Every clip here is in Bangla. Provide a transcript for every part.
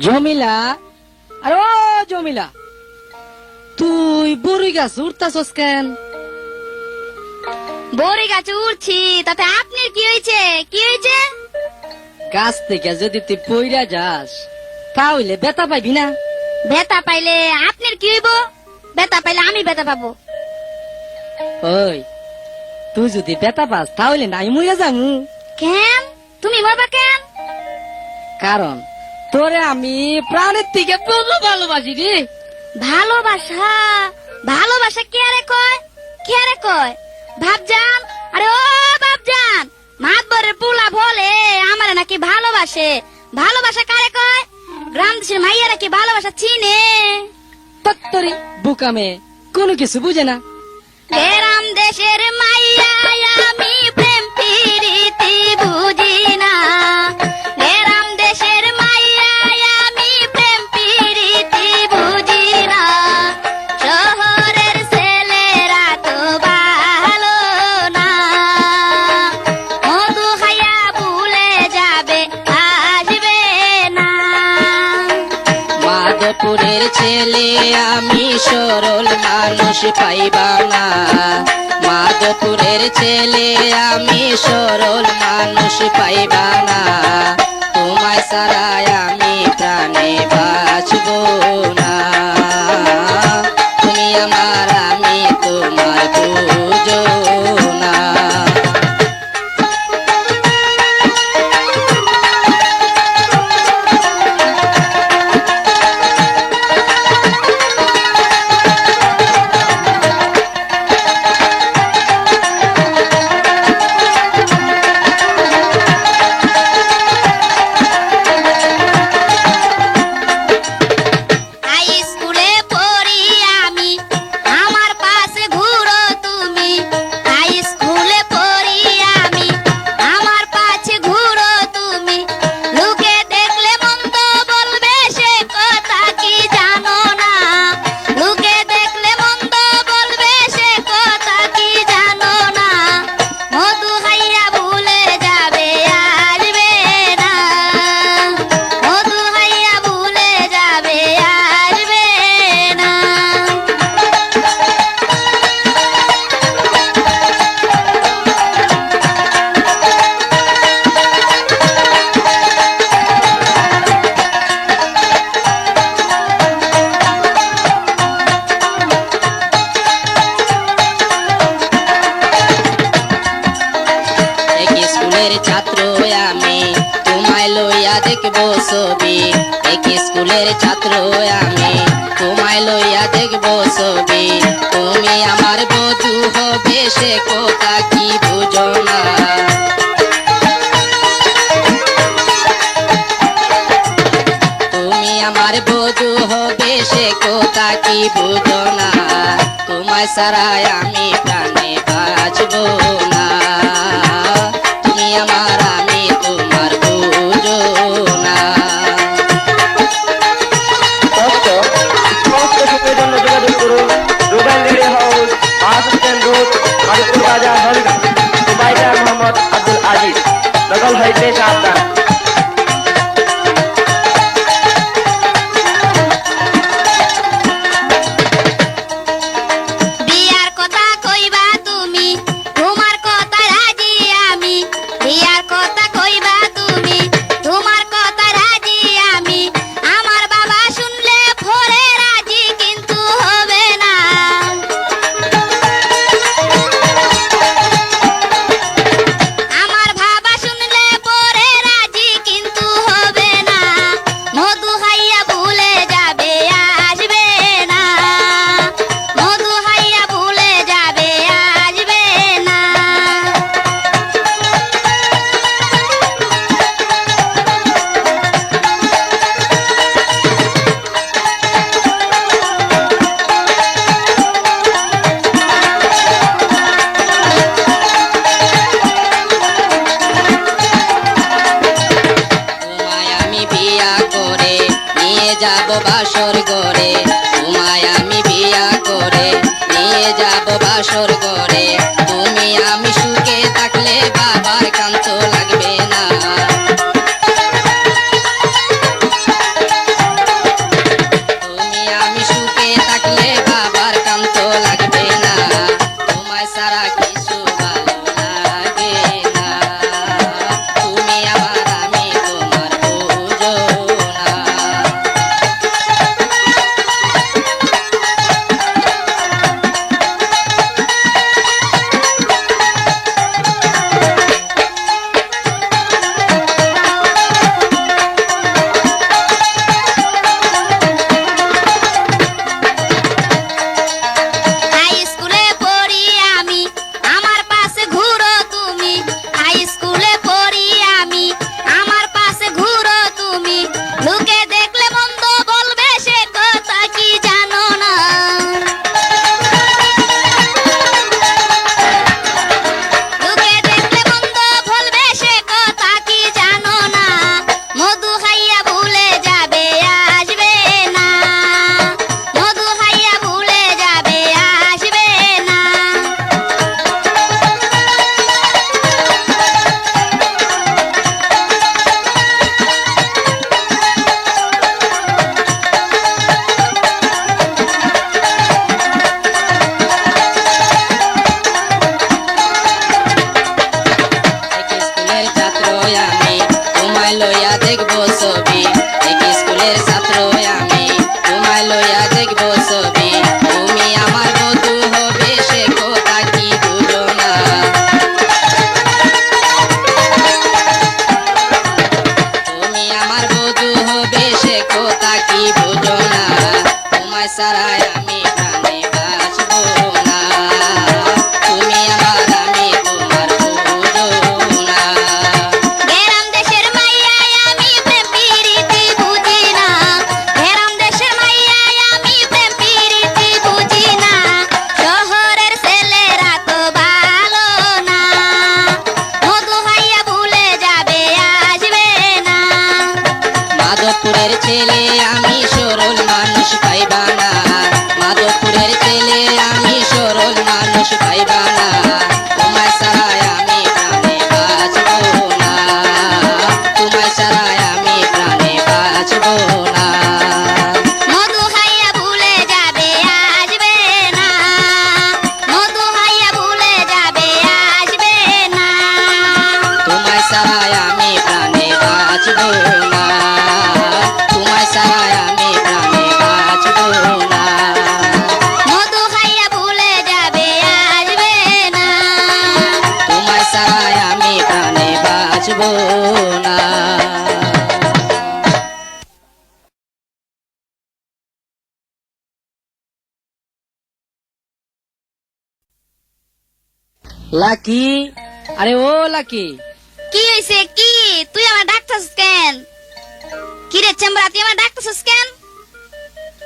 জমিলা, আরে ও জমিলা, তুই বড়ি গাছ উঠতাছস কেন? বড়ি গাছে উঠছি, তাতে আপনার কি হয়েছে? কি হয়েছে? গাছ থেকে যদি তুই পইরা যাস তাহলে বেতা পাইবি না। বেতা পাইলে আপনার কি হইব? বেতা পাইলে আমি বেতা পাবো। ওই তুই যদি বেতা পাস তাহলে নাই মইরা যামু। কেন তুমি মরবা কেন? কারণ তোরে আমি প্রাণের থেকে বড় ভালোবাসি রে। ভালোবাসা? ভালোবাসা কে রে কয়? কে রে কয়? ভাবজান, আরে ও ভাবজান, মাতবরের পোলা বলে আমার নাকি ভালোবাসে। ভালোবাসা কারে কয়? গ্রাম দেশের মাইয়া নাকি ভালোবাসা চিনে? তত্তরি বুকামে কোনো কিছু বুঝে না। গ্রাম দেশের মাইয়া আমি প্রেম প্রীতি বুঝি না। গ্রাম দেশের মাইয়া আমি প্রেম প্রীতি বুঝি না। শহরের ছেলেরা তো ভালো না, মধু খাইয়া ভুলে যাবে, আসবে না। মাধবপুরের ছেলে আমি সরল মানুষ পাইবা না। মাধবপুরের ছেলে আমি সরল মানুষ পাইবা না। তোমায় ছাড়াই আমি প্রাণে বাঁচব না। তুমি আমার, আমি তোমার বুঝো না। হাই স্কুলে পড়ি আমি, আমার পাশে ঘুরো তুমি। হাই স্কুলে পড়ি আমি, আমার পাশে ঘুরো তুমি। লোকে দেখলে মন্দ বলবে, সে কথা কি জানো না? লোকে দেখলে মন্দ বলবে, সে কথা কি জানো না? মধু খাইয়া ভুলে যাবে, আসবে না। মধু খাইয়া ভুলে যাবে, আসবে না। এক স্কুলের ছাত্র আমি, তোমায় লইয়া দেখবো ছবি। এক স্কুলের ছাত্র আমি, তোমায় লইয়া দেখবো ছবি। তুমি আমার বধূ হবে, সে কথা কি বুঝো না? তুমি আমার বধূ হবে, সে কথা কি বুঝো না? তোমায় ছাড়াই আমি প্রাণে বাঁচব না। তুমি আমার, আমি তোমার বুঝো না। তথ্য সমস্ত সুখের জন্য যোগাযোগ করুন Rubel radio house, bus stand road, Madhabpur বাজার, হলগা। সুবাইদার মোহাম্মদ আব্দুল আজিজ, নকল হইতে সাবধান। বিয়ার কথা কইবা তুমি, তোমার কথা রাজি আমি। বিয়ার কথা কইবা তুমি, তোমার কথা রাজি আমি। আমার বাবা শুনলে ফরে রাজি, কিন্তু হবে না। আমার বাবা শুনলে পরে রাজি, কিন্তু হবে না। মধু খাইয়া ভুলে যাবে, আসবে না। মধু খাইয়া ভুলে যাবে, আসবে না। তোমায় আমি বিয়া করে নিয়ে যাব বাসর ঘরে। তোমায় আমি বিয়া করে নিয়ে যাব বাসর ঘরে। তুমি আমি সুখে থাকলে বাবার কান্ত লাগবে না। দেখবো ছবি এক স্কুলের ছাত্র আমি তোমায় লইয়া দেখবো ছবি তুমি আমার বধূ হবে সে কথা কি বুঝো না তুমি আমার বধূ হবে সে কথা কি বুঝো না তোমায় ছাড়াই আমি প্রাণে বাঁচবো না তুমি আমার আমি তোমার বুঝো না গ্রাম দেশের মাইয়াই আমি প্রেম প্রীতি বুঝি না গ্রাম দেশের মাইয়াই আমি প্রেম প্রীতি বুঝি না শহরের ছেলেরা তো ভালো না মধু হাইয়া ভুলে যাবে আসবে না মাধবপুরের ছেলে আমি সরল মানুষ পাইবা না মাধবপুরের ছেলে আমি সরল মানুষ পাইবা না তোমায় ছাড়াই আমি প্রাণে বাঁচবো না তোমায় ছাড়াই আমি প্রাণে বাঁচবো না মধু হাইয়া ভুলে যাবে আসবে না মধু হাইয়া ভুলে যাবে আসবে না তোমায় ছাড়াই আমি প্রাণে বাঁচবো না তোমায় ছাড়াই আমি প্রাণে বাঁচবো না মধু খাইয়া ভুলে যাবে আসবে না তোমায় ছাড়াই আমি প্রাণে বাঁচবো না লাকি আরে ও লাকি কি হইছে কি তুই আমার ডাকতাছিস কেন কি রে চেম্বরা তুই আমার ডাকতাছিস কেন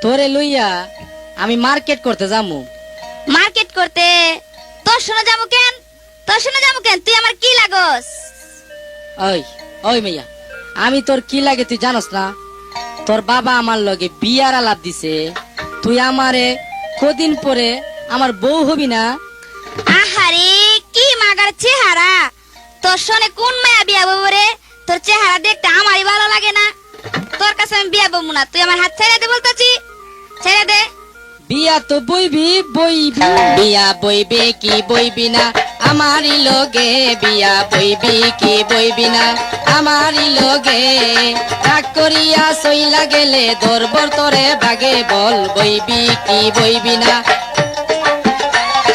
তোরে লইয়া আমি মার্কেট করতে যামু মার্কেট করতে তোর শুনে যাবো কেন তুই আমার কি লাগস ওই ওই মাইয়া আমি তোর কি লাগে তুই জানোস না তোর বাবা আমার লগে বিয়ার আলাপ দিছে তুই আমারে কদিন পরে আমার বউ হবি না আহারে কি মাগার চেহারা তোর শোনে কোন মায়া বিয়া বউ রে তোর চেহারা দেখতে আমারই ভালো লাগে না তোর কাছে আমি বিয়া বউ না তুই আমার হাত ছেড়ে দে বলতাছি ছেড়ে দে বিয়া তো বইবি বিয়া বইবে কি বইবি না আমারই লগে বিয়া বইবি কি বইবি না আমারই লগে রাগ করিয়া সইলা গেলে দরবর তোরে ভাগে বল বইবি কি বইবি না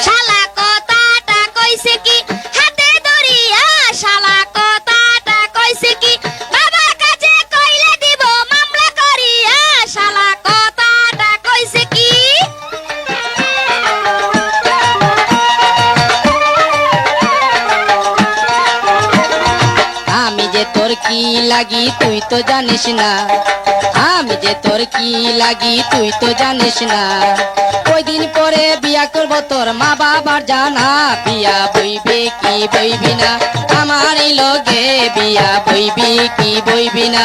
শালা কথাটা কইছে কি হাতে ধরিয়া শালা কথাটা কইছে কি বাবার কাছে কইলে দিব মামলা করিয়া শালা কথাটা কইছে কি আমি যে তোর কি লাগি তুই তো জানিস না আমি যে তোর কি লাগি তুই তো জানিস না কয়দিন পরে বিয়া করব তোর মা বাবার জানা বিয়া বইবে কি বইবি না আমারই লগে বিয়া বইবি কি বইবি না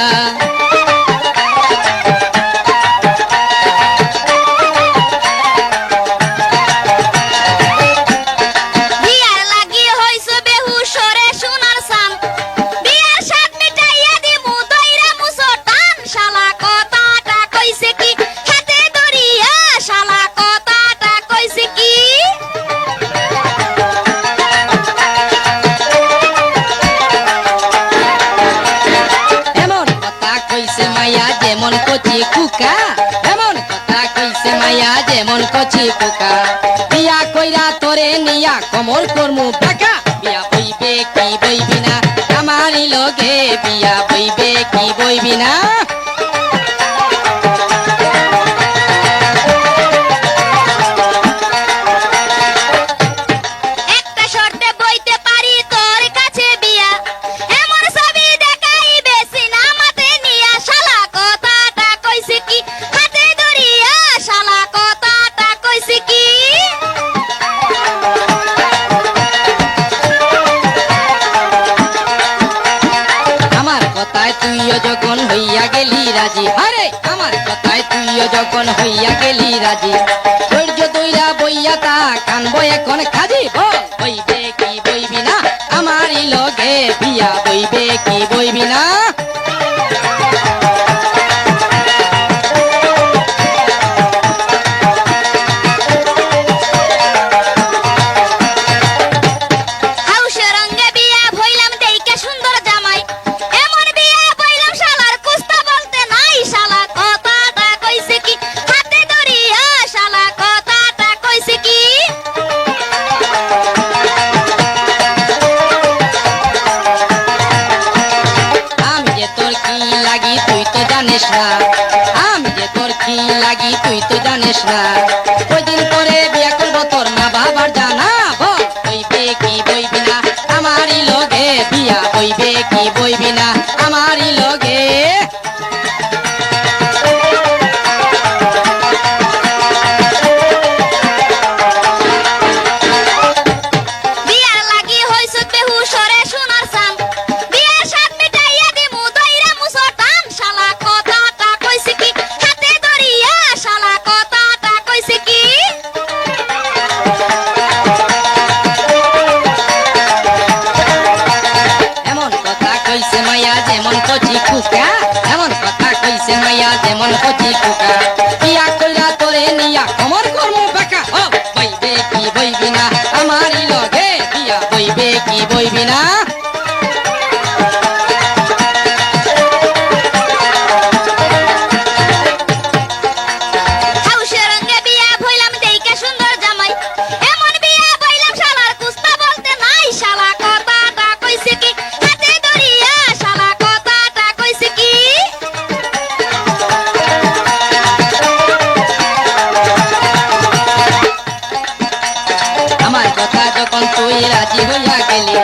বিয়ার লাগি হইছো বেহুশ রে সোনার সান বিয়ার সাথ মিটাইয়া দিমু দইরা মুসো টান শালা কথাটা কইছে কি হাতে ধরিয়া শালা কথাটা কইছে কি এমন কথা কইছে মাইয়া যেমন কচি কুকা এমন কথা কইছে মাইয়া যেমন কচি কুকা বিয়া কইরা তোরে নিয়া কমর করমু বাঁকা বিয়া বইবে কি বইবি না আমারই লগে বিয়া বইবে কি বইবি না একটা শর্তে বইতে পারি তোর কাছে বিয়া এমন ছবি দেখাইবে সিনেমাতে নিয়া শালা কথাটা কইছে কি হাতে ধরিয়া শালা কথাটা কইছে কি আমার কথায় তুইও যখন হইয়া গেলি রাজি আরে আমার কথায় তুইও যখন হইয়া গেলি রাজি ধৈর্য দইরা বইয়া তা কানবো এখন খাজি বল বইবে কি বইবি না আমারই লগে বিয়া বইবে কি বইবি না হাউসে রঙ্গে বিয়া ভইলাম দেইকা সুন্দর জামাই এমন বিয়া বইলাম লাগি তুই তো জানিস না, আমি যে তোর কি লাগি তুই তো জানিস না। কয়দিন পরে বিয়া করবো তোর মা বাবার জানাবো, বইবে কি বইবি না আমারই লগে বিয়া, বইবে কি বইবি না আমারই লগে। বিয়ার লাগি হইছ বেহুশ রে সোনার চান, বিয়ার স্বাদ মিটাইয়া দিমু দইরা মুসর টান। শালা কথাটা কইছে কি হাতে ধরিয়া, শালা কথাটা কইছে কি। এমন কথা কইছে মাইয়া যেমন কচি কুকা, এমন কথা কইছে মাইয়া যেমন কচি কুকা। বিয়া কইরা তোরে নিয়া আমার কর্ম বেকা, ও বইবে কি বইবি না আমারই লগে বিয়া, বইবে কি বইবি না। হাউসের রঙে বিয়া ভইলাম দেইকা সুন্দর জামাই, এমন বিয়া ভইলাম শালার কুস্তা বলতে নাই। শালা কথাটা কইছে কি হাতে ধরিয়া, শালা কথাটা কইছে কি। আমার কথা যখন তুই রাজি হইয়া গেলি,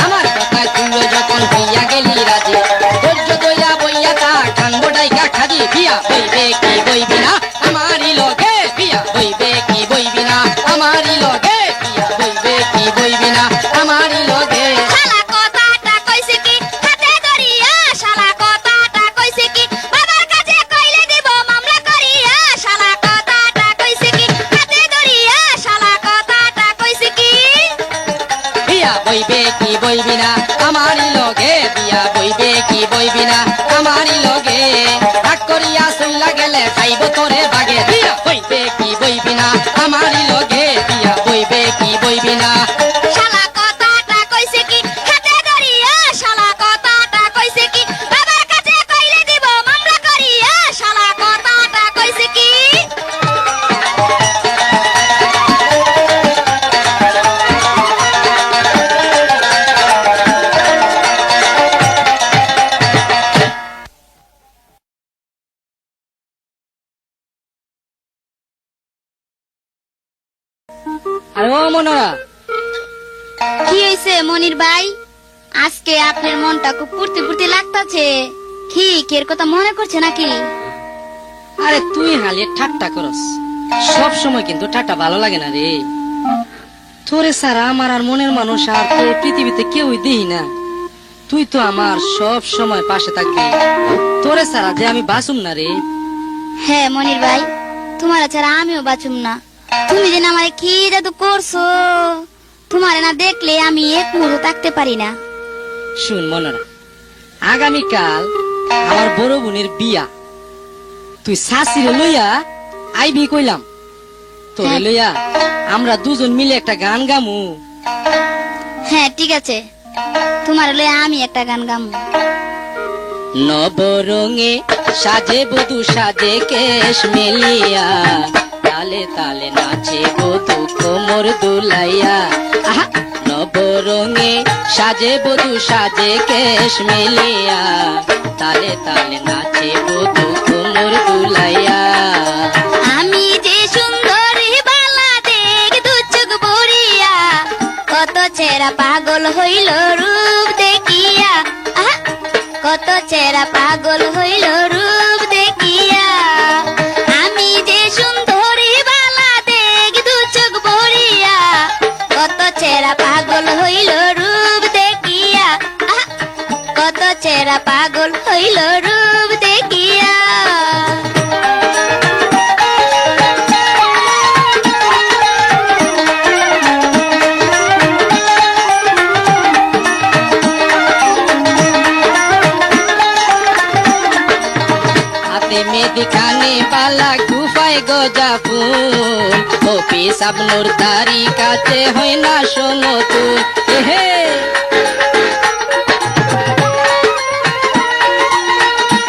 আমার কথা তুইও যখন হইয়া গেলি রাজি, ধৈর্য ধইরা বইয়া তা খানবো ডাইকা খাজি, বিয়া বইবে কি বইবি না আমারই লগে বিয়া, বইবে কি বইবি না আমারই লগে বিয়া, বইবে কি বইবি না আমারই লগে। শালা কথাটা কইছে কি হাতে ধরিয়া, শালা কথাটা কইছে কি বাবার কাছে কইলে দিব মামলা করিয়া। শালা কথাটা কইছে কি হাতে ধরিয়া, শালা কথাটা কইছে কি। বিয়া বইবে কি বইবি না আমারই লগে বিয়া, বইবে কি বইবি না আমারই লগে। রাগ করিয়া চইলা গেলে খাইব তোরে বাগে, বিয়া বইবে কি বইবি না আমারই লগে বিয়া, বইবে কি বইবি না। শালা কথাটা কইছে কি হাতে ধরিয়া, শালা কথাটা কইছে কি বাবার কাছে কইলে দিব মামলা করিয়া। শালা কথাটা কইছে কি। আর ও মনোরা, কি হইছে মনির ভাই? আজকে আপনার মনটা খুব ফুর্তি ফুর্তি লাগতাছে, কি কের কথা মনে করছে নাকি? আরে তুই হালে ঠাট্টা করস, সব সময় কিন্তু ঠাট্টা ভালো লাগে না রে। তোরে সারা আমার আর মনের মানুষ আর তোর পৃথিবীতে কেউই দেই না। তুই তো আমার সব সময় পাশে থাকবি, তোরে সারা যে আমি বাঁচুম না রে। হ্যাঁ মনির ভাই, তোমার ছাড়া আমিও বাঁচুম না। তুমি যেন আমারে কি জাদু করছো, তোমারে না দেখলে আমি এক মুহূর্ত থাকতে পারি না। শুন মনোরা, আগামীকাল আমার বড় বোনের বিয়া, তুই শাশিরে লইয়া আইবি কইলাম। তোরে লইয়া আমরা দুজন মিলে একটা গান গামু। হ্যাঁ ঠিক আছে, তোমার লয়ে আমি একটা গান গামু। নবরঙে সাজে বধু সাজে কেশ মেলিয়া, তালে তালে নাচে বধু কোমর দুলাইয়া। আহা, নবরঙে সাজে বধু সাজে কেশ মেলিয়া, তালে তালে নাচে বধু কোমর দুলাইয়া। আমি যে সুন্দরী বালা দেখ দু চোখ ভরিয়া, কত চেহারা পাগল হইল রূপ দেখিয়া। আহা, কত চেহারা পাগল হইল রূপ দেখিয়া। আমি যে সুন্দরী বালা দেখ দু চোখ ভরিয়া, কত চেহারা পাগল হইল রূপ দেখিয়া। আহা, কত চেহারা পাগল হইল রূপ দেখিয়া। হাতে মেহেদি কানে বালা গুফায় গজা ফুল, কপি সাবনুর দাড়ি কাছে হয় না সমতুল। হে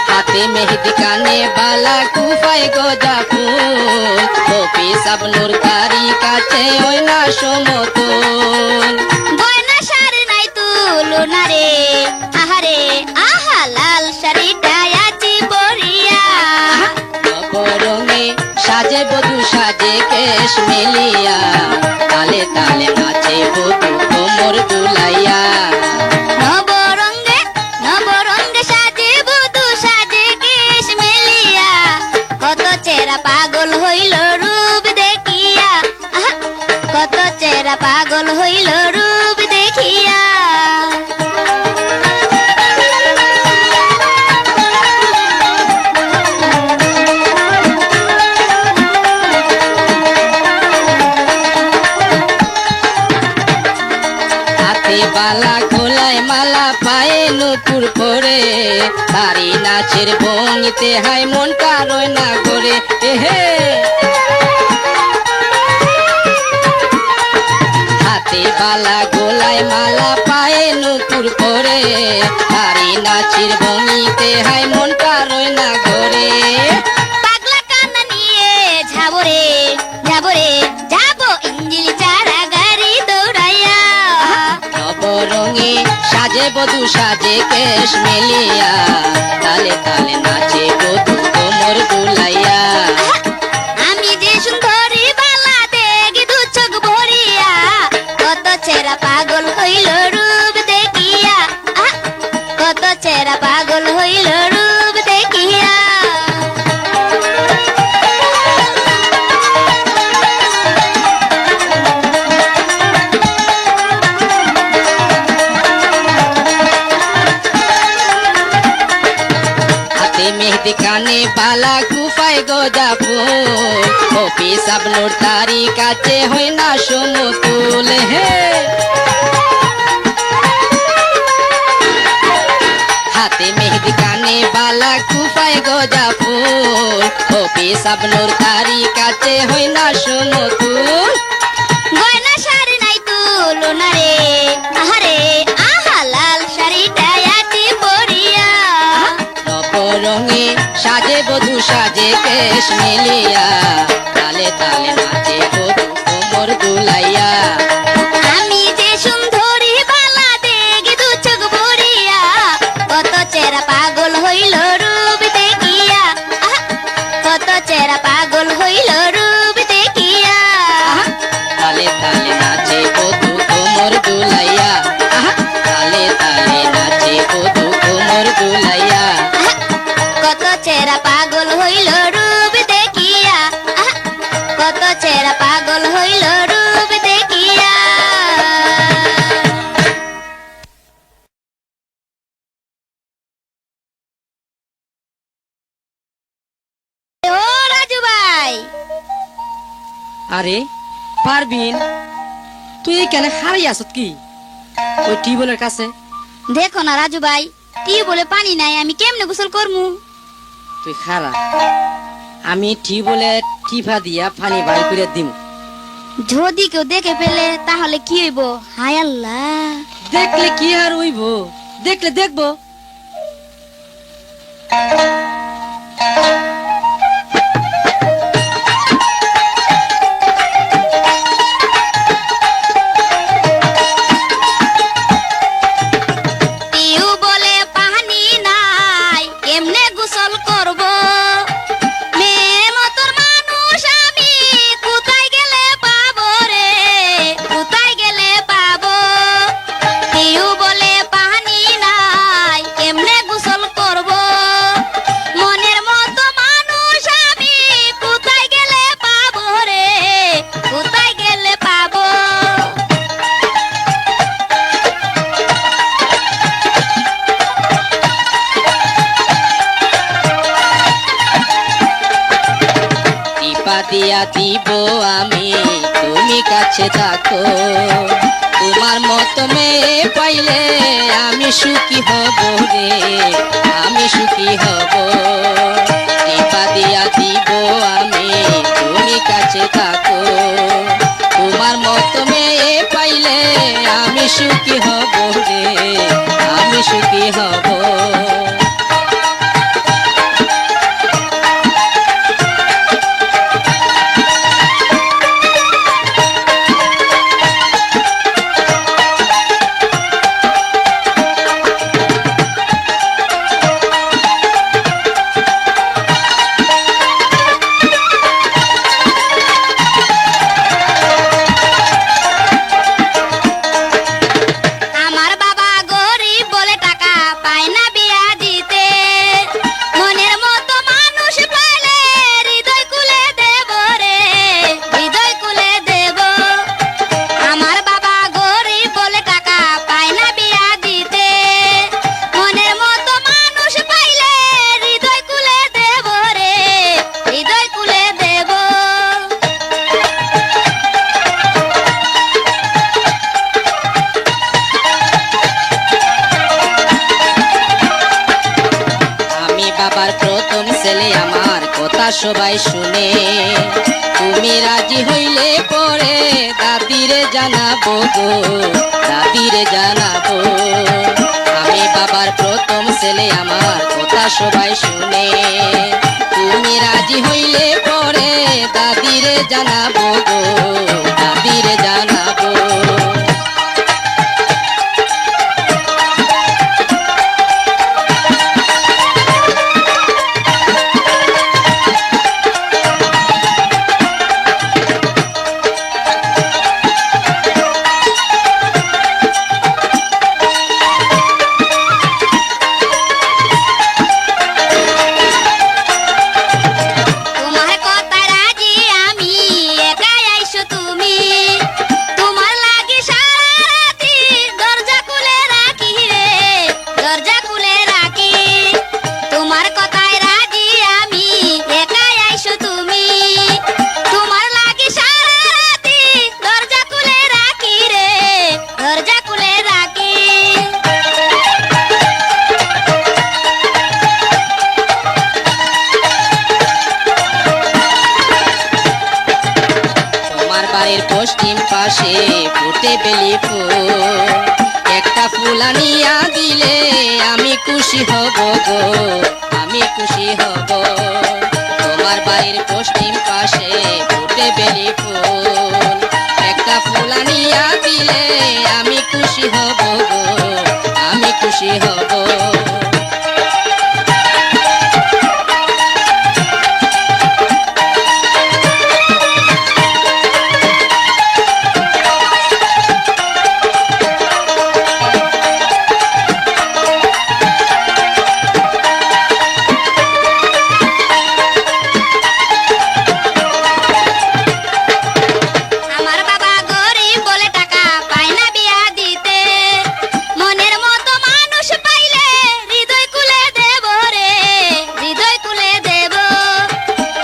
হাতে মেহেদি কানে বালা গুফায় গজা ফুল, কপি সাবনুর দাড়ি কাছে হয় না সমতুল। গয়না শাড়ি নাই তুলো না রে, আহারে আহা লাল শাড়িটা আছে কেশ মেলিয়া তালে তালে নাচে বধূ কোমর দুলাইয়া নবরঙ্গে নবরঙ্গে সাজে বধূ সাজে কেশ মেলিয়া কত চেহারা পাগল হইল রূপ দেখিয়া আহা, কত চেহারা পাগল হইল রূপ দেখিয়া হাতে বালা খোলায় মালা পায়ে নুপুর পরে তারি নাচের ভঙ্গিতে হাই মনটা রয় না করে এহে হাতে বালা গোলায় মালা পায়ে নুপুর পরে তারি নাচের ভঙ্গিতে হাই মনটা রয় না করে পাগলা কান্না নিয়ে যাবো রে যাবো ইঞ্জিল চারা গাড়ি দৌড়াইয়া নবরঙে সাজে বধূ সাজে কেশ মেলিয়া তালে তালে নাচে বধূ কোমর দুলাইয়া আমি যে সুন্দরী বালা দেখি দু চোখ ভরিয়া কত চেহারা পাগল হইল রূপ দেখিয়া আহা, কত চেহারা পাগল হইল রূপ দেখিয়া হাতে মেহেদি কানে বালা কুফায় গজা ফুল কপি সাবনুর তারি কাছে হয় না সমতুল হে হাতে মেহেদি কানে বালা কুফায় গজা ফুল কপি সাবনুর তারি কাছে হয় না সমতুল গয়না শাড়ি নাই তুলনা রে আহারে আহা লাল শাড়িটা আটি পরিয়া নবরঙে সাজে বধূ সাজে কেশ মেলিয়া তালে তালে নাচে বধূ কোমর দুলাইয়া আমি যে সুন্দরী বালা দেখি দু চোখ ভরিয়া কত চেহারা পাগল হইল রূপ দেখিয়া আহা, কত চেহারা পাগল হইল রূপ দেখিয়া তালে তালে নাচে বধূ কোমর দুলাইয়া আহা, তালে তালে নাচে বধূ কোমর দুলাইয়া আহা, কত চেহারা পাগল হইল রূপ দেখিয়া আহা, কত চেহারা পাগল হইল রূপ দেখিয়া ও রাজু ভাই আরে পারবিন তুই এখানে হারিয়ে আসত কি ওই টিউবওয়েলের কাছে দেখো না রাজু ভাই টিউবওয়েলে পানি নাই আমি কেমনে গোসল করমু তুই খারা আমি টিউবওয়েলে টিপা দিয়া পানি বাই করে দিম যদি কেউ দেখে ফেলে তাহলে কি হইব হায় আল্লাহ দেখলে কি আর হইব দেখলে দেখবো টিউবওয়েলে পানি নাই কেমনে গোসল করব মেয়ের মতন মানুষ আমি কোথায় গেলে পাবো রে কোথায় গেলে পাবো টিউবওয়েলে পানি নাই কেমনে গোসল করব মনের মতো মানুষ আমি কোথায় গেলে পাবো রে কোথায় গেলে পাবো টিপা দিয়া দিব আমি তুমি কাছে থাকো তোমার মতো মেয়ে পাইলে আমি সুখী হব রে আমি সুখী হব টিপা দিয়া দিব আমি তুমি কাছে থাকো তোমার মতো মেয়ে পাইলে আমি সুখী হব রে আমি সুখী হব বাবার প্রথম ছেলে আমার কথা সবাই শুনে তুমি রাজি হইলে পরে দাদিরে জানাবো গো দাদিরে জানাবো আমি বাবার প্রথম ছেলে আমার কথা সবাই শুনে তুমি রাজি হইলে পরে দাদিরে জানাবো গো দাদিরে জানাবো তোমার কথায় রাজি আমি, একাই আইসো তুমি। তোমার লাগি সারা রাতি দরজা খুলে রাখি রে, দরজা খুলে রাখি। তোমার কথায় রাজি আমি, একাই আইসো তুমি। তোমার লাগি সারা রাতি দরজা খুলে রাখি রে, দরজা খুলে রাখি। তোমার বাড়ির পশ্চিম পাশে ফুটে বেলি ফুল একটা ফুল আনিয়া দিলে আমি খুশি হব গো আমি খুশি হব তোমার বাড়ির পশ্চিম পাশে ফুটে বেলি ফুল একটা ফুল আনিয়া দিলে আমি খুশি হব গো আমি খুশি হব আমার বাবা গরিব বলে টাকা পায় না বিয়া দিতে। মনের মতো মানুষ পাইলে হৃদয় খুলে দেব রে, হৃদয় খুলে দেব।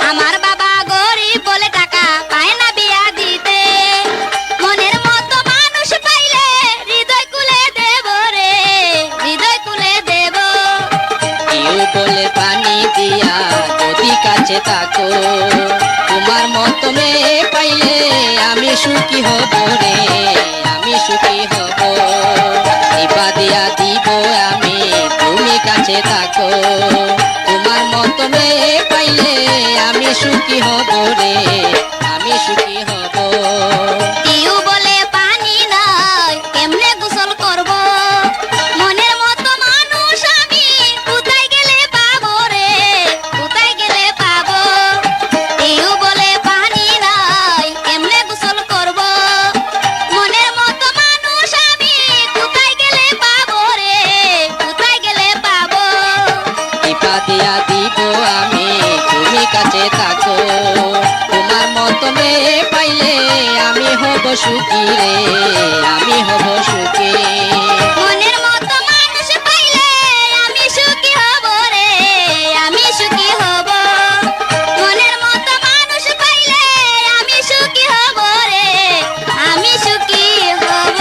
আমার বাবা গরিব বলে টাকা পায় না বিয়া দিতে। মনের মতো মানুষ পাইলে হৃদয় খুলে দেব রে, হৃদয় খুলে দেব। কেউ বলে পানি দিয়া যদি কাছে থাকো তোমার মতো মেয়ে পাইলে আমি সুখী হব রে আমি সুখী হব দিবা দিয়া দিব আমি তুমি কাছে থাকো তোমার মতো মেয়ে পাইলে আমি সুখী হব রে আমি সুখী হব কেউ বলে পানি নাই কেমনে গোসল করব। মনের মতো মানুষ আমি কোথায় গেলে পাবো রে, কোথায় গেলে পাবো। কেউ বলে পানি নাই কেমনে গোসল করব। মনের মতো মানুষ আমি কোথায় গেলে পাবো রে, কোথায় গেলে পাবো। দিবা দিয়া দিব আমি তুমি কাছে থাকো তোমার মতো মেয়ে পাইলে আমি হব সুখী রে আমি হব সুখী মনের মতো মানুষ পাইলে আমি সুখী হব রে, আমি সুখী হব। মনের মতো মানুষ পাইলে আমি সুখী হব রে, আমি সুখী হব।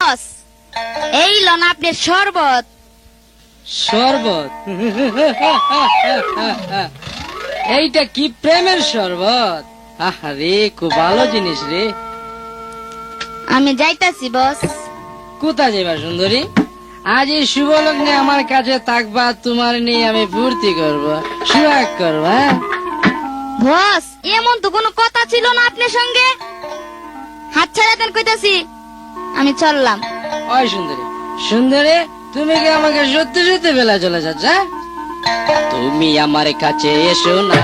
বস, এই লন আপনার শরবত। শরবত এইটা কি প্রেমের শরবত আরে খুব ভালো জিনিস রে আমি যাইতাছি বস। কোথায় যাবা সুন্দরী আজ এই শুভ লগ্নে আমার কাছে থাকবা তোমার নিয়ে আমি ফুর্তি করব সুরাগ করবো হ্যাঁ বস, এমন তো কোনো কথা ছিল না আপনার সঙ্গে। হাত ছেড়ে দেন কইতাছি, আমি চললাম। ওই সুন্দরী সুন্দরী তুমি কি আমাকে সত্যি সত্যি বেলা চলে যাচ্ছ হ্যাঁ? তুমি আমার কাছে এসো না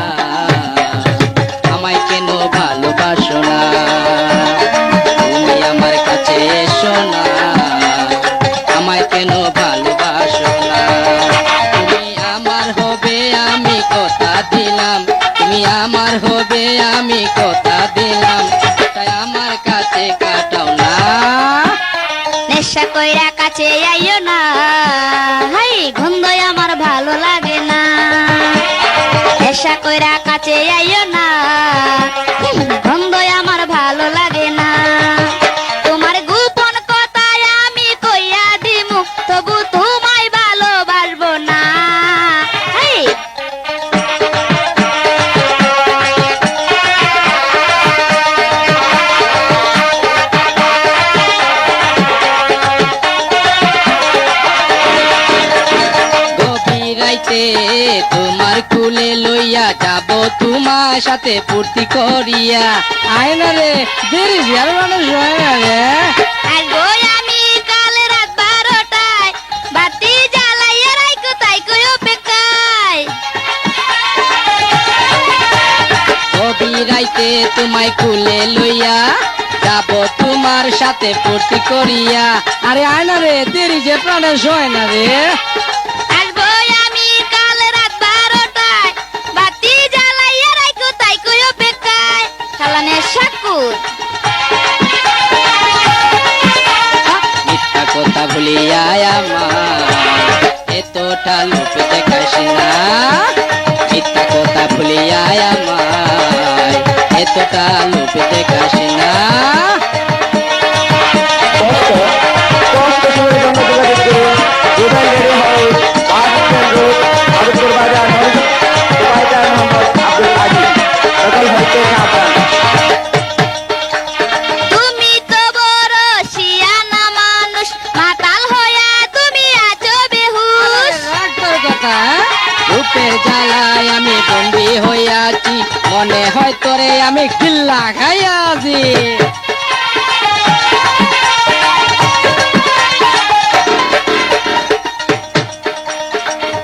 আমায় কেন ভালোবাসো না তুমি আমার কাছে এসো না আমায় কেন ভালোবাসো না তুমি আমার হবে আমি কথা দিলাম তুমি আমার হবে আমি কথা দিলাম তাই আমার কাছে কাটাও না নেশা কইরা কাছে আইও না, হাই গন্ধ আমার ভালো লাগে না। নেশা কইরা কাছে আইও না, গন্ধ আমার ভালো লাগে না। রাইতে তোমার কুলে লইয়া যাব তোমার সাথে ফুর্তি করিয়া। আয় না রে, দেরি আর মানুষ হয় না রে। আসবো আমি কাল রাত 12টায়, বাতি জ্বালাইয়া রাইখো তাই কই অপেক্ষায়। কবি রাইতে তোমায় কুলে লইয়া যাব তোমার সাথে ফুর্তি করিয়া। আরে আয় না রে, দেরি যে প্রাণের হয় না রে। আসবো আমি কাল রাত 12টায়, বাতি জ্বালাইয়া রাইখো তাই কই অপেক্ষায়। শালানের শাকুর মিথ্যা কথা ভুলিয়া আমার এতটা লোক দেখাস না। মিথ্যা কথা ভুলিয়া আমার এতটা লোক দেখাস না। স্পষ্ট সময়ের জন্য যোগাযোগ করুন Rubel radio house, bus stand road, Madhabpur বাজার, সুবাইদার মোহাম্মদ আব্দুল আজিজ, নকল হইতে সাবধান। তুমি তো বড় শিয়ানা মানুষ, মাতাল হইয়া তুমি আছো বেহুশ। রাগ তোর কথা, হ্যাঁ? রূপের জ্বালায় আমি বন্দী হইয়াছি, মনে হয় তোরে আমি কিল্লা খাইয়াছি।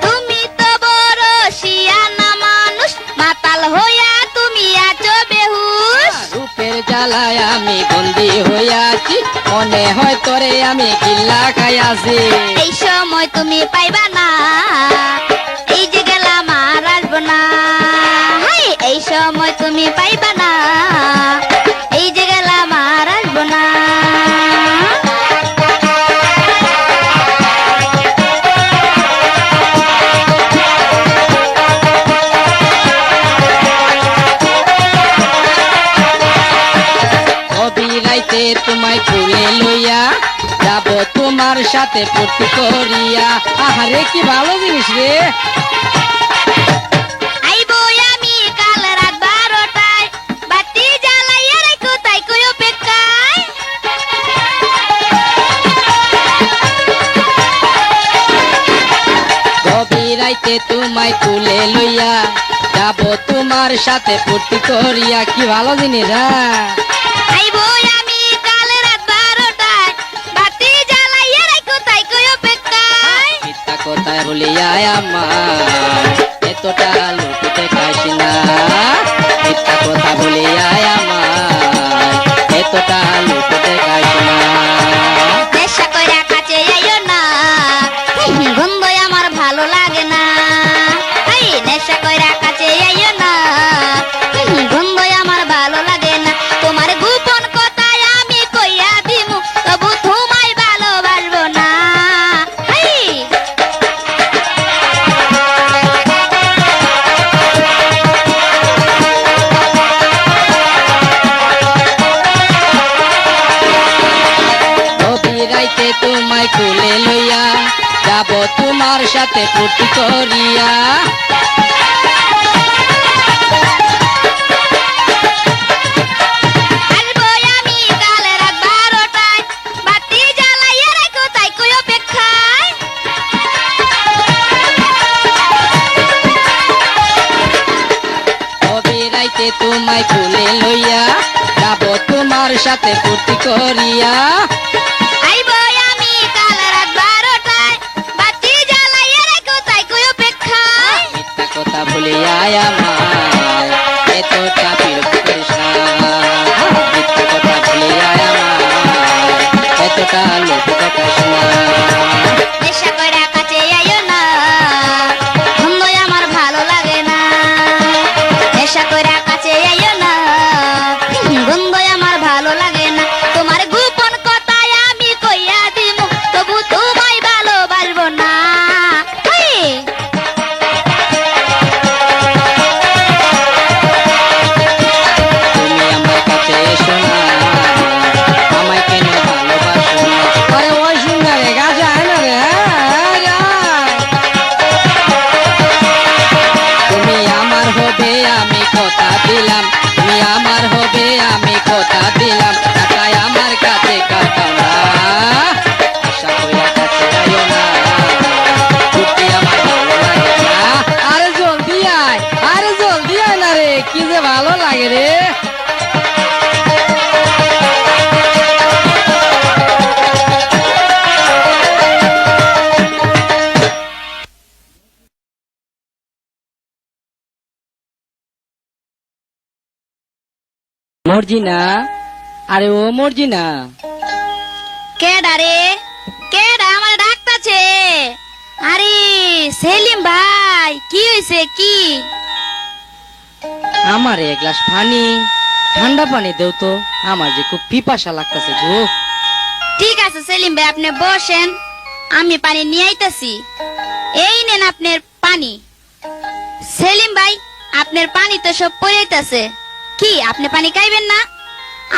তুমি তো বড় শিয়ানা মানুষ, মাতাল হইয়া তুমি আছো বেহুশ। রূপের জ্বালায় আমি বন্দী হইয়াছি, মনে হয় তোরে আমি কিল্লা খাইয়াছি। এই সময় তুমি পাইবা না, এই যে গেলাম আর আসবো না। হাই, এই সময় তুমি পাইবা না, এই যে গেলাম আর আসবো না। কবি রাইতে তোমায় খুলে লইয়া যাব তোমার সাথে ফুর্তি করিয়া। আহারে কি ভালো জিনিস রে। আইবো আমি কাল রাত 12টায়, বাতি জ্বালাইয়া রাখো তাই কই অপেক্ষায়। কবি রাইতে তোমায় খুলে লইয়া যাব তোমার সাথে ফুর্তি করিয়া। কি ভালো জিনিস, হ্যাঁ? আইবো আমি কাল রাত 12টায়, বাতি জ্বালাইয়া রাখো তাই কই অপেক্ষায়। মিথ্যা কথা বলিয়া আমার এতটা লোক দেখাস না। মিথ্যা কথা বলিয়া আমার এতটা লোক দেখাস না। নেশা কইরা কাছে আইও না, গন্ধ আমার ভালো লাগে না। এই নেশা কইরা কাছে আইও না, গন্ধ আমার ভালো লাগে না। তোমার গোপন কথায় আমি কইয়া দিমু, তবু তোমায় ভালোবাসবো না। এই কবি রাইতে তোমায় খুলে লইয়া যাব তোমার সাথে ফুর্তি করিয়া। আসবো আমি কাল রাত 12টায়, বাতি জ্বালাইয়া রাখো তাই কই অপেক্ষায়। কবি রাইতে তোমায় খুলে লইয়া যাব তোমার সাথে ফুর্তি করিয়া। আইবো আমি কাল রাত 12টায়, বাতি জ্বালাইয়া রাখো তাই কই অপেক্ষায়। মিথ্যা কথা ভুলিয়া আমার এতটা বিরক্ত করিস না। মিথ্যা কথা ভুলিয়া আমার এতটা লোক দেখাস না। নেশা কইরা কাছে আইও না, গন্ধ আমার ভালো লাগে না। নেশা কইরা কাছে আইও না, গন্ধ আমার ভালো লাগে না। তোমার গোপন কথায় আমি কইয়া দিমু, তবু তোমায় ভালোবাসবো না। এই তুমি আমার কাছে এসো না, আমায় কেন ভালোবাসো না। মর্জিনা, আরে ও মর্জিনা, কেডা রে? কেডা আমার ডাকতাছে? আরে সেলিম ভাই, কি হইছে কি? আমার এক গ্লাস পানি, ঠান্ডা পানি দেও তো, আমার যে খুব পিপাসা লাগতেছে গো। ঠিক আছে সেলিম ভাই, আপনি বসেন, আমি পানি নিয়ে আইতাছি। এই নেন আপনার পানি। সেলিম ভাই, আপনার পানি তো সব পড়াইতেছে। কি আপনি পানি খাইবেন না?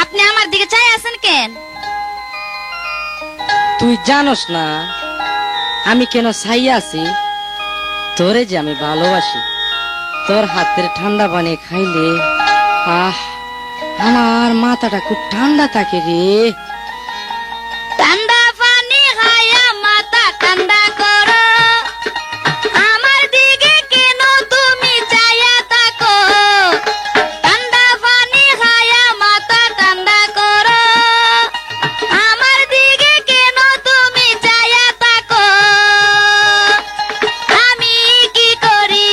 আপনি আমার দিকে চাই আছেন কেন? তুই জানোস না আমি কেন চাইয়া আছি? তোরে যে আমি ভালোবাসি। তোর হাতের ঠান্ডা পানি খাইলে আমার মাথাটা খুব ঠান্ডা থাকে রে। ঠান্ডা পানি খাইয়া মাথা ঠান্ডা করো, আমার দিকে কেন তুমি চাইয়া থাকো? ঠান্ডা পানি খাইয়া মাথা ঠান্ডা করো, আমার দিকে কেন তুমি চাইয়া থাকো? আমি কি করি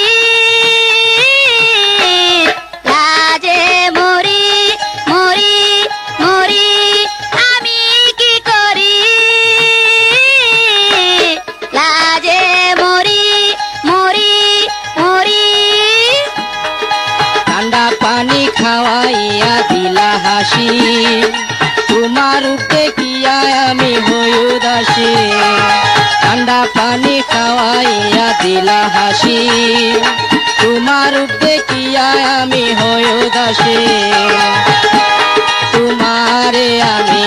লাজে মরি মরি মরি, আমি কি করি লাজে মরি মরি মরি। ঠান্ডা পানি খাওয়াইয়া দিলা হাসি, তোমার দেখিয়া আমি হই উদাসী। ঠান্ডা পানি খাওয়াইয়া দিলা হাসি, তোমার দেখিয়া আমি হই উদাসী। তোমারে আমি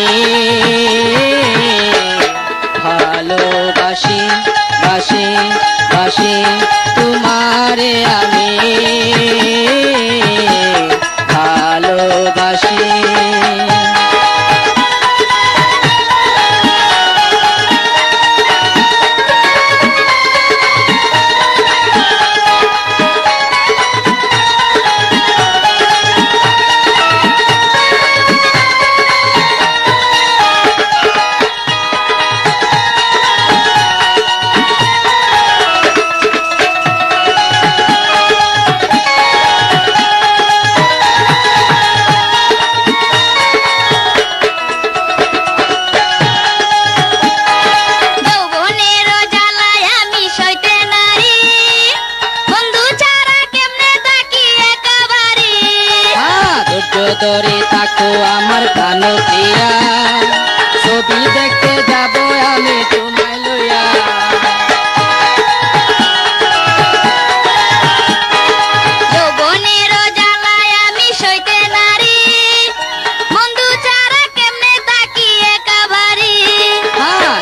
ভালোবাসি বাসি বাসি, তোমারে আমি ভালোবাসি। যৌবনের জ্বালায় আমি সইতে নারি, বন্ধু ছাড়া কেমনে থাকি একেবারে। ধৈর্য ধরে থাকো আমার প্রাণ প্রিয়া, ছবি দেখতে যাব আমি তোমায় লইয়া। যৌবনের জ্বালায় আমি সইতে নারি, বন্ধু ছাড়া কেমনে থাকি একেবারে।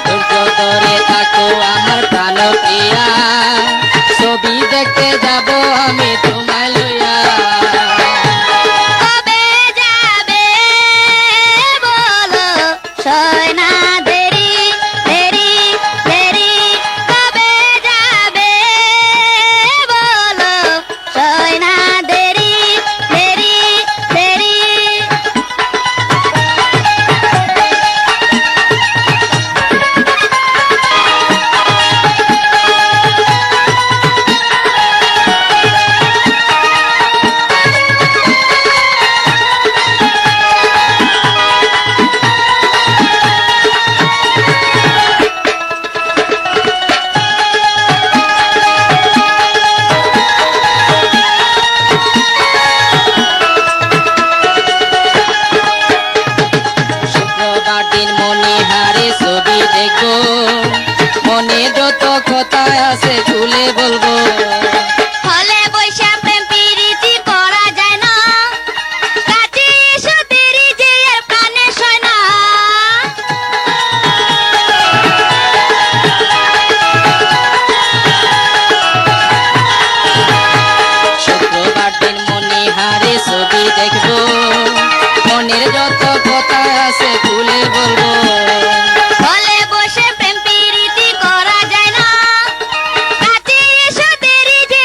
ধৈর্য ধরে থাকো আমার প্রাণ প্রিয়া, ছবি দেখতে যাব আমি তোমায় লইয়া। কবে যাবে বলো, সয় না দেরি দেরি দেরি। কবে যাবে বলো, সয় না দেরি দেরি দেরি। শুক্রবার দিন মনে হারে ছবি দেখবো, মনে যত কথা আছে খুলে বলবো। হলে বৈশা প্রেম প্রীতি করা যায় না, কাছে এসো দেরি যে আর প্রাণে সয় না। শুক্রবার দিন মনে হারে ছবি দেখবো, মনের যত কথা আছে খুলে বলবো। হলে বসে প্রেম প্রীতি করা যায় না, কাছে এসো দেরি যে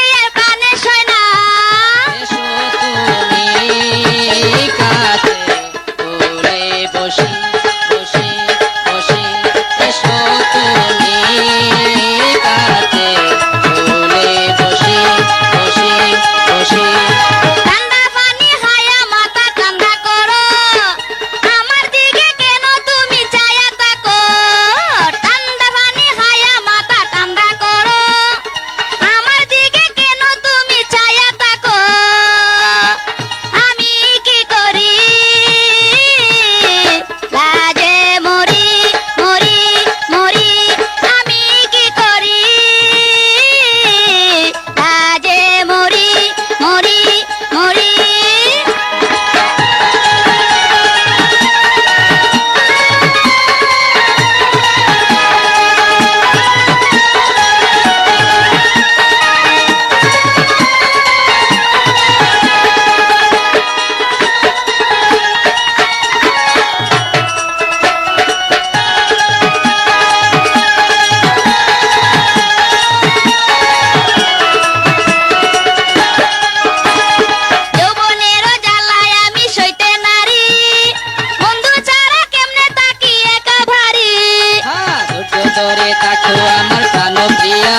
থাকো আমার প্রাণপ্রিয়া,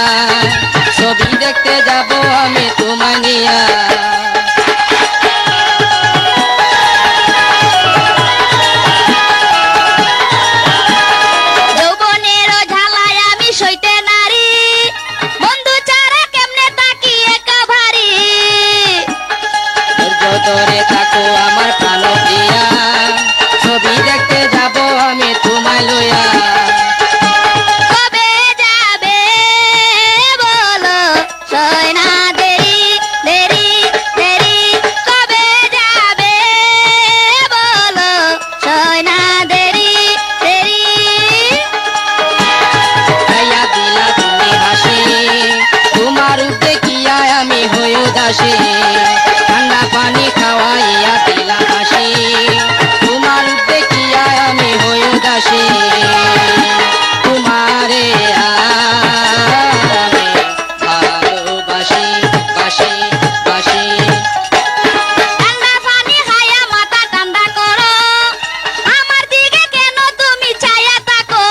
ছবি দেখতে যাব আমি তোমায় নিয়া। যৌবনের ঝালায় আমি সইতে নারী, বন্ধু ছাড়া কেমনে তাকি একা ভারী। ধৈর্য ধরে থাকো আমার প্রাণপ্রিয়া, ছবি দেখতে যাব আমি তোমায় লইয়া। কবে যাবে বলো, সয় না দেরি দেরি দেরি। কবে যাবে বলো, সয় না দেরি দেরি। গাইয়া দিলা তুমি হাসি, তোমার রূপ দেখিয়া আমি হই উদাসী। ঠান্ডা পানি খাওয়াইয়া দিলা হাসি, তোমার রূপ দেখিয়া আমি হই উদাসী। তোমারে আমি ভালোবাসি বাসি বাসি। ঠান্ডা পানি খায়া মাথা ঠান্ডা করো, আমার দিকে কেন তুমি চাইয়া থাকো।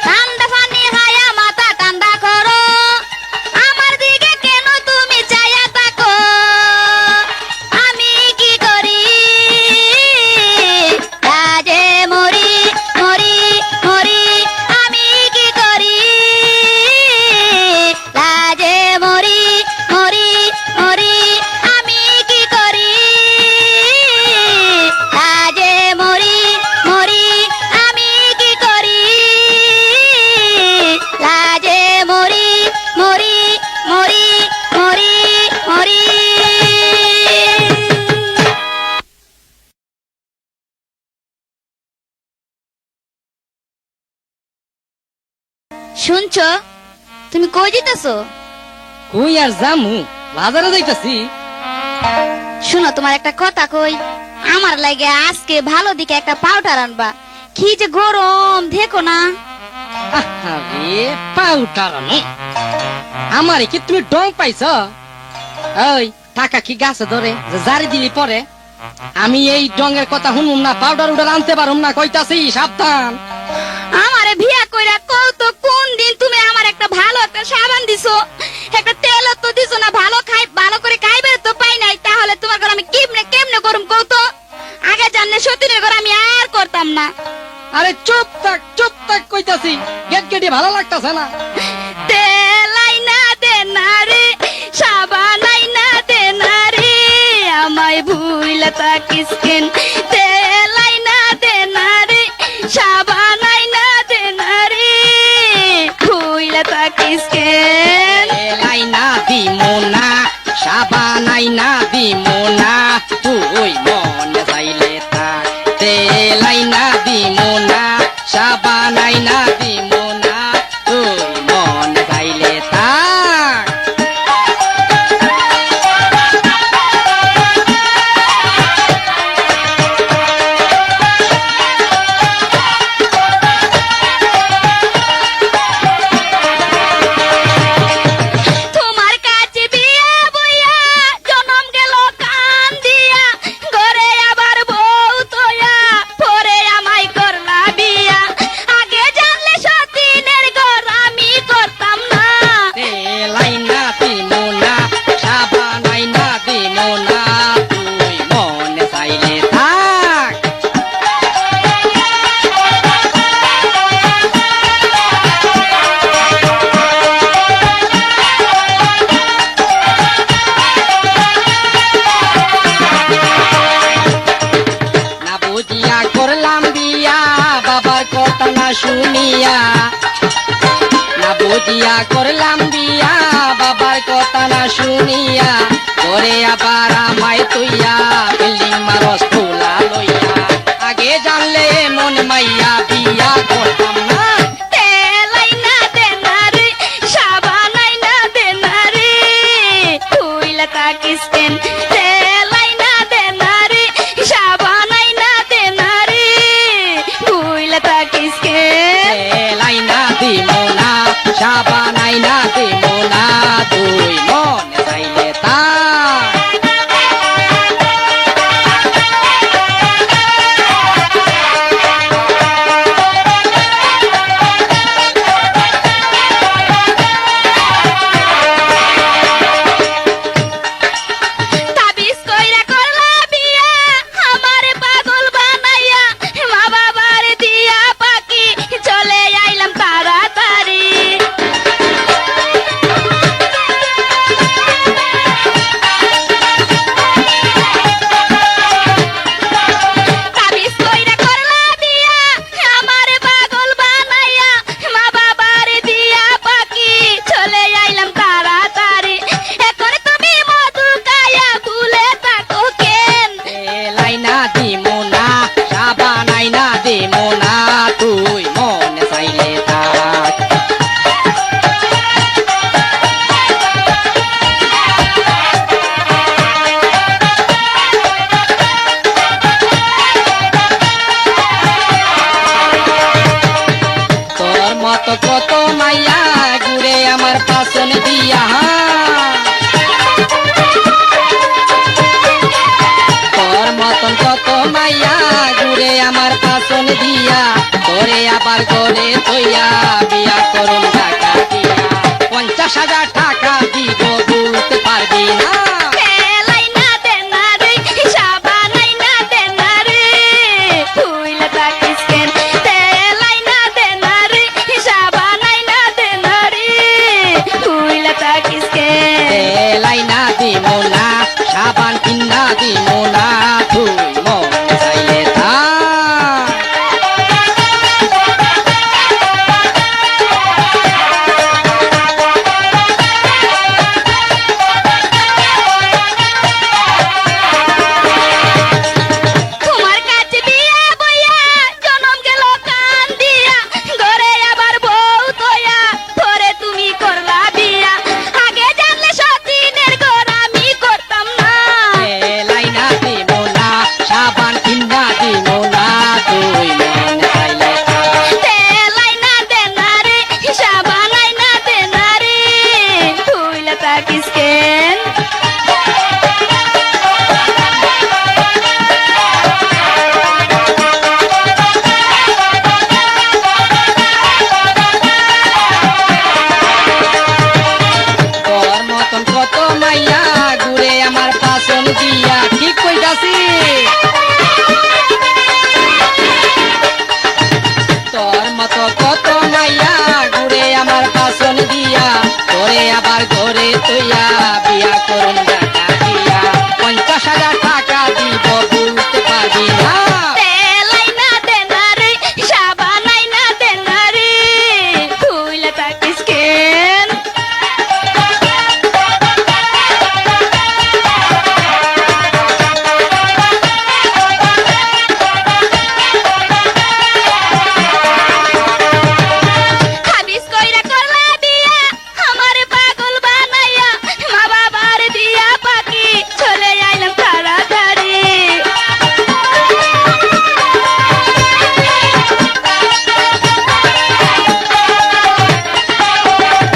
ঠান্ডা পানি খায়া মাথা ঠান্ডা করো, আমার দিকে কেন তুমি চাইয়া থাকো। আমি কি করি কাজে মরি মরি মরি। আমি কি করি লাজে মরি মরি মরি। আমি কি করি লাজে মরি মরি। আমি কি করি লাজে মরি মরি মরি মরি মরি। শুনছো, তুমি কই যেতেছো? কই আর জামু, বাজারে যাইতাছি। শুনো, তোমার একটা কথা কই। আমার লাগে আজকে ভালো দিকে একটা পাউডার আনবা। কি যে গরম দেখো না। আরে পাউডার আনো, আমারে কি তুমি ডং পাইছ? ওই টাকা কি গাছে ধরে যে জারি দিলি পরে? আমি এই ডঙ্গের কথা শুনুম না, পাউডার উডার আনতে পারুম না, কইতাছি সাবধান। আমারে বিয়া কইরা কও তো কোন দিন তুমি আমার একটা ভালো একটা সাবান দিছো, একটা তেল তো দিছো না। ভালো করে খাইবার তো পাই নাই। তাহলে তোমার ঘর আমি কেমনে কেমনে করুম কও তো? আগে জানলে সতীনের ঘর আমি আর করতাম না। আরে চুপ থাক কইতাছি, গেট গেটে ভালো লাগতাছে না। তেলাই না দে না রে, সাবানাই না দে না রে, আমায় ভুইলা থাকিস কেন। তেলাই না দে না রে, সাবানাই না দে না রে, ভুইলা থাকিস কেন। এলাই না দিমো না, সাবানাই না দিমো না, তুই মনে চাইলে থাক। তেলাই না দিমো না, সাবানাই না দিমো না, তুই মনে চাইলে থাক। তোমার কাছে বিয়া বইয়া জনম গেল কান দিয়া, ঘরে আবার বউ তোয়া পরে আমায় করলা বিয়া। আগে জানলে সতীনের ঘর আমি করতাম না। তেলাই না দিমো না, সাবানাই না দিমো না, তুই মনে চাইলে থাক। না বুঝিয়া করলাম বিয়া, বাবার কথা না শুনিয়া। না বুঝিয়া করলাম বিয়া, বাবার কথা না শুনিয়া। করে আবার আমায় তুইয়া বিল্ডিং মারস তুলা লইয়া। আগে জানলে মন মাইয়া বিয়া করতাম না। তেলাই না দে না রে, সাবানাই না দে না রে, ভুইলা থাকিস কেন। তেলাই না দে না রে, সাবানাই না দে না রে, ভুইলা থাকিস কেন। তেলাই না দিমো না, সাবানাই না দিমো না, তুই মনে চাইলে থাক। মতো কত মাইয়া ঘুরে আমার পাশন দিয়া তোর মতন কত মাইয়া ঘুরে আমার পাশন দিয়া তোরে আবার করে তৈয়া বিয়া করুন টাকা দিয়া 50,000 টাকা দিব বলতে পারবি না লাইনা দিব না সাবান কিনা দিব না তুই মন চাইলে থাক তোমার কাছে বিয়া বইয়া জনম গেল কান দিয়া ঘরে আবার বউ তোয়া পরে তুমি করলা বিয়া আগে জানলে সতীনের ঘর আমি করতাম না লাইনা দিব না সাবান কিনা দিব না তুই মন চাইলে থাক তেলাই না দেনারে হিসাবা নাই না দেনারে তুইলা থাকিস কেন তোর মতন কত মাইয়া ঘুরে আমার পাশন দিয়া ঠিক কইতাছি তোর মতো কত মাইয়া ঘুরে আমার পাশন দিয়া তোরে আবার ঘরে তৈয়া বিয়া করুন টাকা দিয়া 50,000 টাকা দিব বলতে পারবি না তেলাই না দেনারে হিসাবা নাই না দেনারে তুইলা থাকিস কেন হাবিস কইরা করলা বিয়া আমার পাগল বানাইয়া মা বাবার দিয়া পাকি চলে আইলাম তাড়াতাড়ি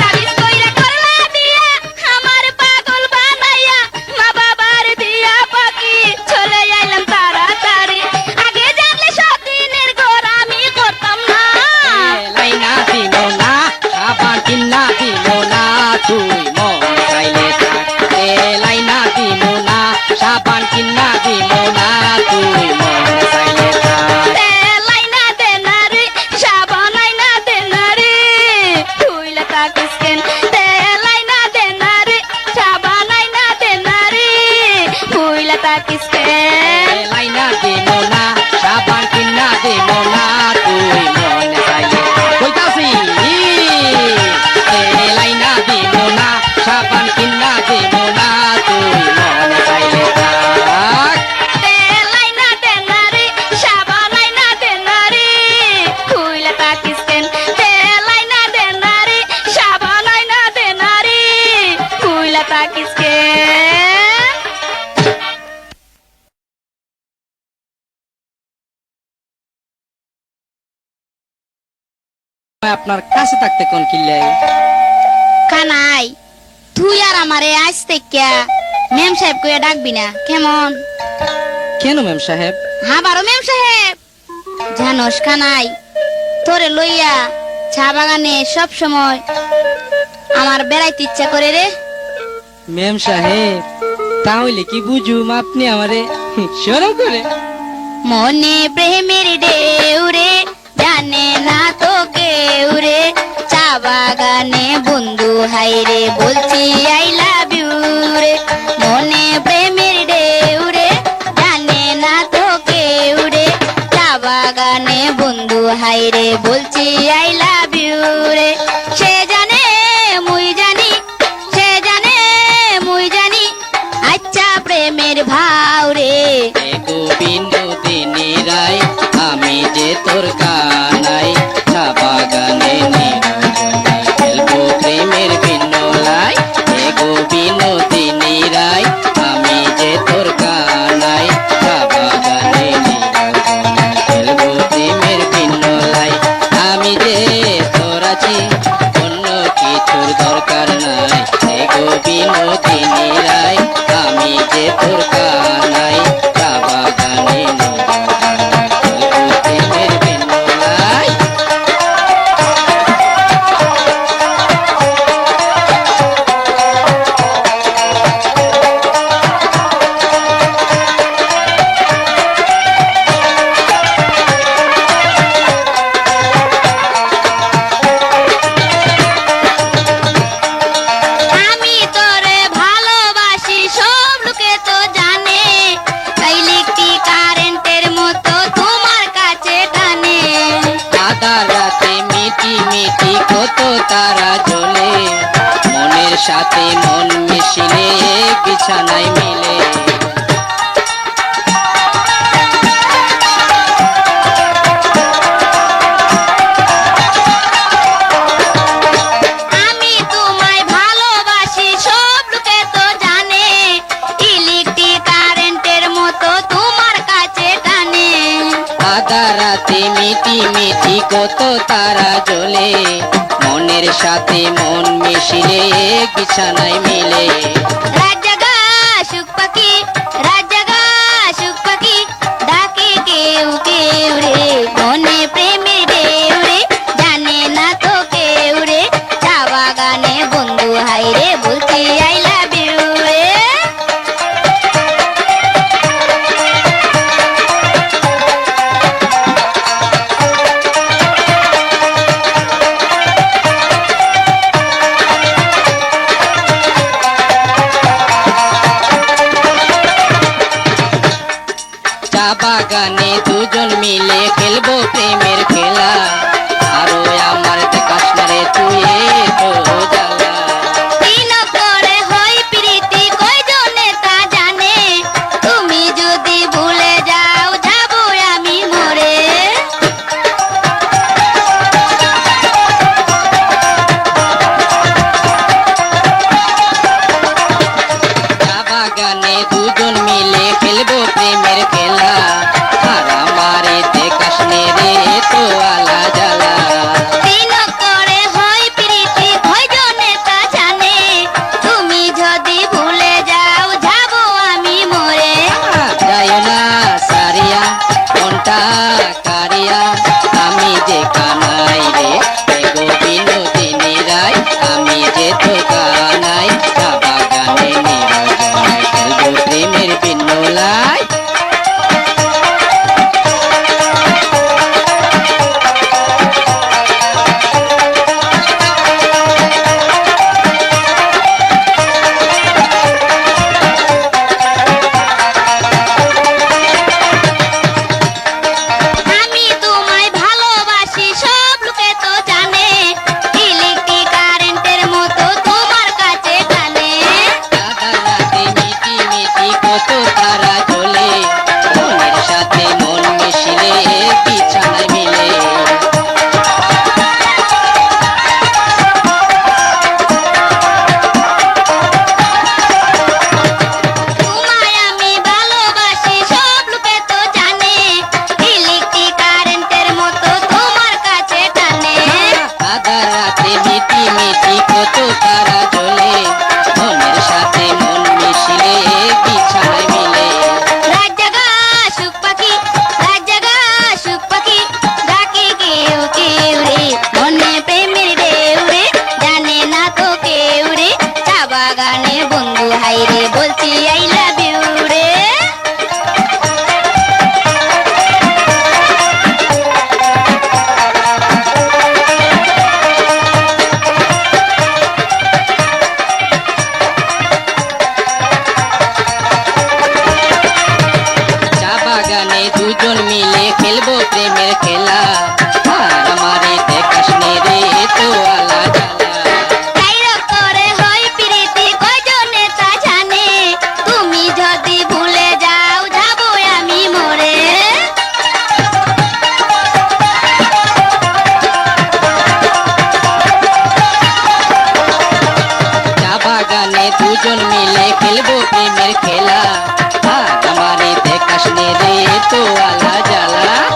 হাবিস কইরা করলা বিয়া আমার পাগল বানাইয়া মা বাবার দিয়া পাকি চলে আইলাম তাড়াতাড়ি আগে জানলে সতীনের ঘর আমি করতাম না লাইনা দিব না সাবান কিনা দিব না তুই মন চাইলে থাক লাইনা দিব না সাবান কিনা দিব না তুই মন চাইলে থাক তেলাই না দেনারে সাবানাই না দেনারে তুইলা থাকিস কেন তেলাই না দেনারে সাবানাই না দেনারে তুইলা থাকিস কেন লাইনা দিব না সাবান কিনা দিব না তুই মন চাইলে কইতাছি লাইনা দিব না সাবান কিনা দিব না তুই মন চাইলে থাক তেলাই না দেনারে সাবানাই না দেনারে তুইলা থাকিস কেন তেলাই না দেনারে সাবানাই না দেনারে তুইলা থাকিস কেন আপনার কাছে থাকতে কোন কিল্লাই কানাই তুই আর আমারে আজ থেকে মেম সাহেব কইয়া ডাকবি না কেমন কেন ম্যাম সাহেব আবারও মেম সাহেব জানোস কানাই তোরে লইয়া চা বাগানে সব সময় আমার বেড়াইতে ইচ্ছা করে রে ম্যাম সাহেব তাহলে কি বুঝুম আপনি আমারে শরম করে মনে প্রেমের ঢেউ রে জানে না তো কেউ রে চা বাগানে বন্ধু হাই রে বলছি আই লাভ ইউ রে মনে প্রেমের ঢেউ রে জানে না তো কেউ রে চা বাগানে বন্ধু হাই রে বলছি আই লাভ ইউ রে সে জানে মুই জানি সে জানে মুই জানি আচ্ছা প্রেমের ভাও রে বিনোদিনী রায় আমি যে তোর কানাই চা বাগানে খেলবো প্রেমের বিনোলাই এগো বিনোদিনী রায় আমি যে তোর কানাই চা বাগানে খেলবো প্রেমের বিনোলাই আমি যে তোর রাতে মিটি মিটি কত তারা জ্বলে, মনের সাথে মন মিশিলে বিছানায় মিলে। আমি তোমায় ভালোবাসি সব লোকে তো জানে, ইলেকট্রিক কারেন্টের মতো তোমার কাছে টানে। আধা রাতে মিটি মিটি কত তারা জ্বলে, মনের সাথে মন মিশিলে বিছানায় মিলে। রাত জাগা সুখ পাখি, রাত জাগা সুখ পাখি, ডাকে কেউ কেউ রে, মনে প্রেমের ঢেউ রে, জানে না তো কেউ রে, চা বাগানে বন্ধু হাই রে, বলছি আই লাভ ইউ রে। চা বাগানে দুজন মিলে খেলবো প্রেমের খেলা, আরো আমার দেখাস না রে তুই তো জ্বালা। দিন করে হই প্রীতি কয়জনে তা জানে, তুমি যদি ভুলে যাও যাবো আমি মরে। চা বাগানে দুজন মিলে খেলবো প্রেমের খেলা, আর আমারে দেখাস নে রে তো আলা জ্বালা। দিন করে হই প্রীতি কয়জনে তা জানে, তুমি যদি ভুলে যাও যাবো আমি মরে। যাইও না সারিয়া কোনটা কারিয়া, আমি যে কানাই রে এগো বিনোদিনী রায়, আমি যে তো কানাই, চা বাগানে নিরজনায় খেলবো প্রেমের বিনোলাই। আমি তোমায় ভালোবাসি সব লোকে তো জানে, ইলেকট্রিক কারেন্টের মতো তোমার কাছে টানে। আধা রাতে মিটি মিটি কত তারা জ্বলে, মনের সাথে মন মিশিলে বিছানায় মিলে। তোমায় আমি ভালোবাসি সব লোকে তো জানে, ইলেকট্রিক কারেন্টের মতো তোমার কাছে টানে। আধা রাতে মিটি মিটি কত তারা জ্বলে, মনের সাথে মন মিশিলে বিছানায় মিলে। রাত জাগা সুখ পাখি, রাত জাগা সুখ পাখি, ডাকে কেউ কেউ রে, মনে প্রেমের ঢেউ রে, জানে না তো কেউ রে, চা বাগানে বন্ধু হাই রে, বলছি আই লাভ ইউ রে। চা বাগানে দুজন মিলে খেলবো প্রেমের খেলা, আর আমারে দেখাস নে রে তো আলা জ্বালা। কাইরো করে হই প্রীতি কয়জনে তা জানে, তুমি যদি ভুলে যাও যাবো আমি মরে। চা বাগানে দুজন মিলে খেলবো প্রেমের খেলা, আর আমারে দেখাস নে রে তো আলা জ্বালা।